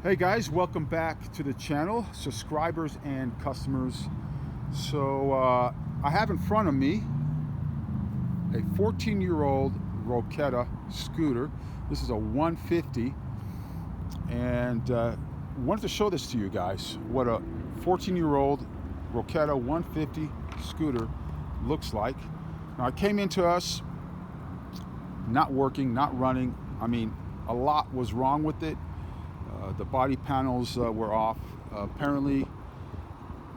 Hey guys, welcome back to the channel, subscribers and customers. So I have in front of me a 14-year-old Roketa scooter. This is a 150, and wanted to show this to you guys, what a 14-year-old Roketa 150 scooter looks like. Now, it came into us not working, not running. I mean, a lot was wrong with it. The body panels were off. Apparently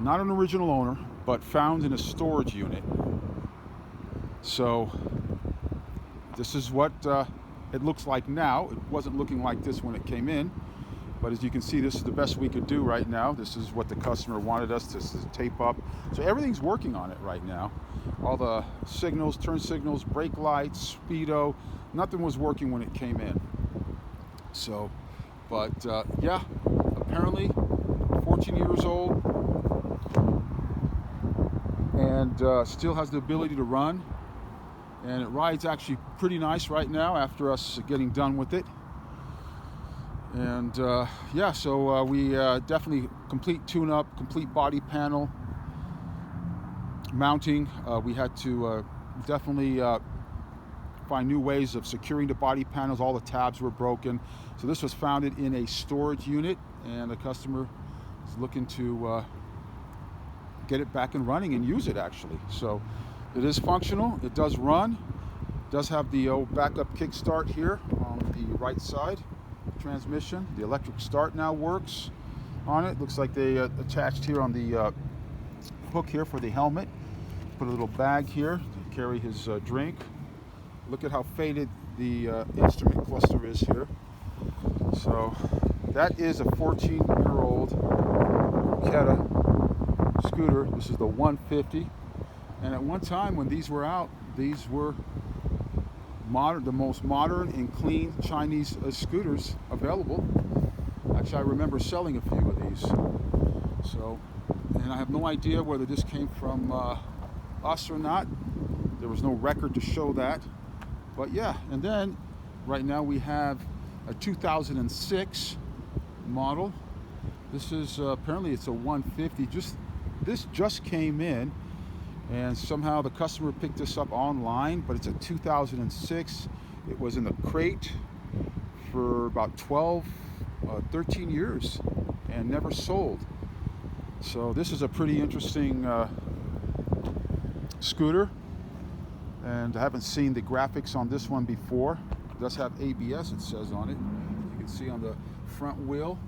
not an original owner, but found in a storage unit. So this is what it looks like now. It wasn't looking like this when it came in, but as you can see, this is the best we could do right now. This is what the customer wanted us to tape up. So everything's working on it right now. All the signals, turn signals, brake lights, speedo, nothing was working when it came in. So, but yeah, apparently 14 years old and still has the ability to run, and it rides actually pretty nice right now after us getting done with it. And yeah, so we definitely complete tune-up, complete body panel mounting. We had to definitely find new ways of securing the body panels. All the tabs were broken. So this was founded in a storage unit, and the customer is looking to get it back and running and use it actually. So it is functional, it does run, it does have the old backup kickstart here on the right side transmission. The electric start now works on it. Looks like they attached here on the hook here for the helmet. Put a little bag here to carry his drink. Look at how faded the instrument cluster is here. So that is a 14-year-old Roketa scooter. This is the 150. And at one time when these were out, these were modern, the most modern and clean Chinese scooters available. Actually, I remember selling a few of these. So, and I have no idea whether this came from us or not. There was no record to show that. But yeah, and then right now we have a 2006 model. This is apparently it's a 150. This just came in, and somehow the customer picked this up online, but it's a 2006. It was in the crate for about 13 years and never sold. So this is a pretty interesting scooter. And I haven't seen the graphics on this one before. It does have ABS, it says on it. You can see on the front wheel,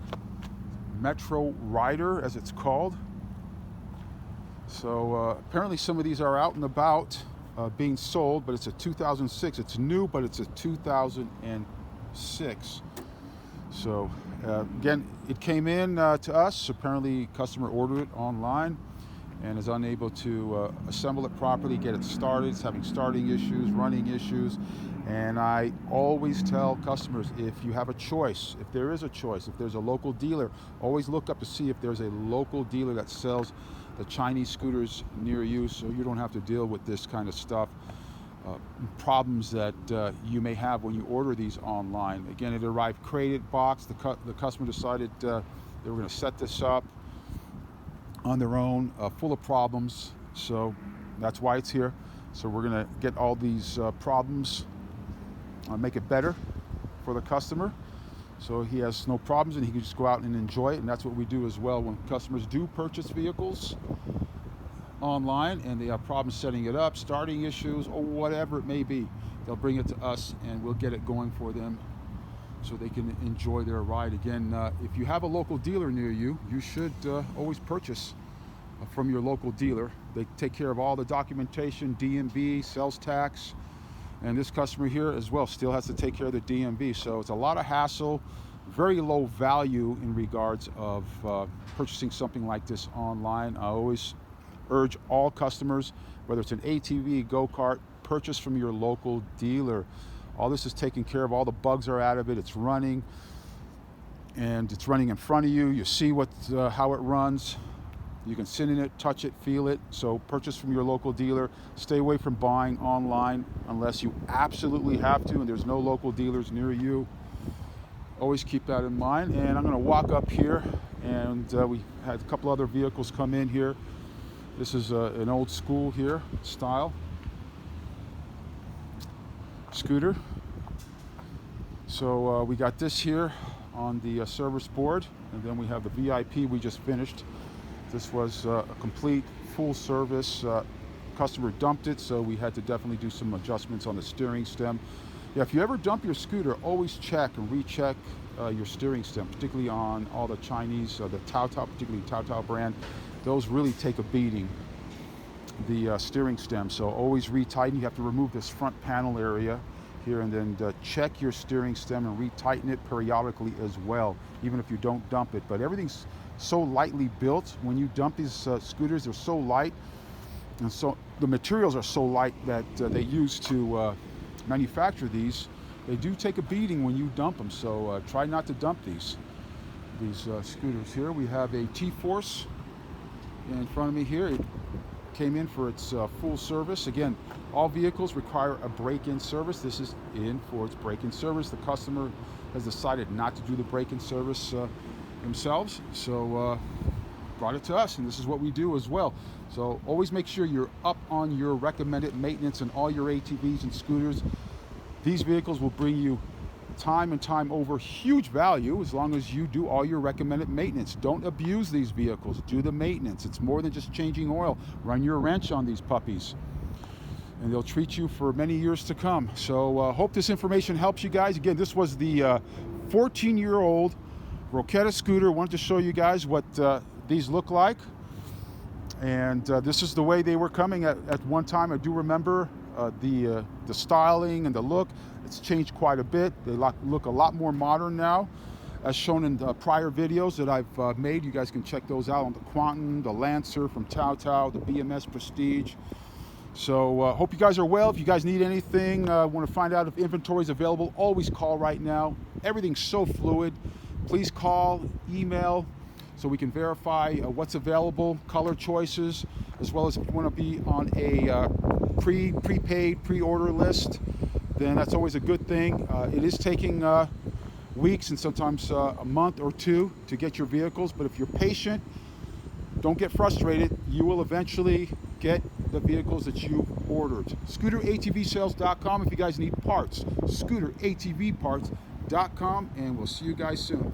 Metro Rider as it's called. So apparently some of these are out and about being sold, but it's a 2006. It's new, but it's a 2006. So again, it came in to us. Apparently customer ordered it online and is unable to assemble it properly, get it started. It's having starting issues, running issues. And I always tell customers, if you have a choice, if there is a choice, if there's a local dealer, always look up to see if there's a local dealer that sells the Chinese scooters near you, so you don't have to deal with this kind of stuff, problems that you may have when you order these online. Again, it arrived crated, boxed. The customer decided they were gonna set this up on their own, full of problems. So that's why it's here. So we're gonna get all these problems, make it better for the customer, so he has no problems and he can just go out and enjoy it. And that's what we do as well when customers do purchase vehicles online and they have problems setting it up, starting issues, or whatever it may be. They'll bring it to us and we'll get it going for them so they can enjoy their ride. Again, if you have a local dealer near you, you should always purchase from your local dealer. They take care of all the documentation, DMV, sales tax, and this customer here as well still has to take care of the DMV. So it's a lot of hassle, very low value in regards of purchasing something like this online. I always urge all customers, whether it's an ATV, go-kart, purchase from your local dealer. All this is taken care of, all the bugs are out of it, it's running, and it's running in front of you. You see how it runs. You can sit in it, touch it, feel it. So purchase from your local dealer. Stay away from buying online unless you absolutely have to and there's no local dealers near you. Always keep that in mind. And I'm going to walk up here, and we had a couple other vehicles come in here. This is an old school here style scooter. So we got this here on the service board, and then we have the VIP we just finished. This was a complete full service. Customer dumped it, so we had to definitely do some adjustments on the steering stem. Yeah, if you ever dump your scooter, always check and recheck your steering stem, particularly on all the Chinese, the Tao, particularly Tao brand. Those really take a beating, the steering stem. So always retighten. You have to remove this front panel area here, and then check your steering stem and retighten it periodically as well, even if you don't dump it. But everything's so lightly built. When you dump these scooters, they're so light, and so the materials are so light that they use to manufacture these. They do take a beating when you dump them, so try not to dump these scooters here. We have a T-Force in front of me here. It came in for its full service. Again, all vehicles require a break-in service. This is in for its break-in service. The customer has decided not to do the break-in service themselves, so brought it to us, and this is what we do as well. So always make sure you're up on your recommended maintenance on all your ATVs and scooters. These vehicles will bring you time and time over huge value as long as you do all your recommended maintenance. Don't abuse these vehicles. Do the maintenance. It's more than just changing oil. Run your wrench on these puppies, and they'll treat you for many years to come. So hope this information helps you guys. Again, this was the 14-year-old Roketa scooter. Wanted to show you guys what these look like, and this is the way they were coming at one time. I do remember the styling and the look. It's changed quite a bit. They look a lot more modern now, as shown in the prior videos that I've made. You guys can check those out on the Quantum, the Lancer from Tao, the BMS Prestige. So hope you guys are well. If you guys need anything, want to find out if inventory is available, always call right now. Everything's so fluid. Please call, email, so we can verify what's available, color choices, as well as if you want to be on a prepaid, pre-order list, then that's always a good thing. It is taking weeks and sometimes a month or two to get your vehicles, but if you're patient, don't get frustrated, you will eventually get the vehicles that you ordered. ScooterATVsales.com if you guys need parts. ScooterATVparts.com, and we'll see you guys soon.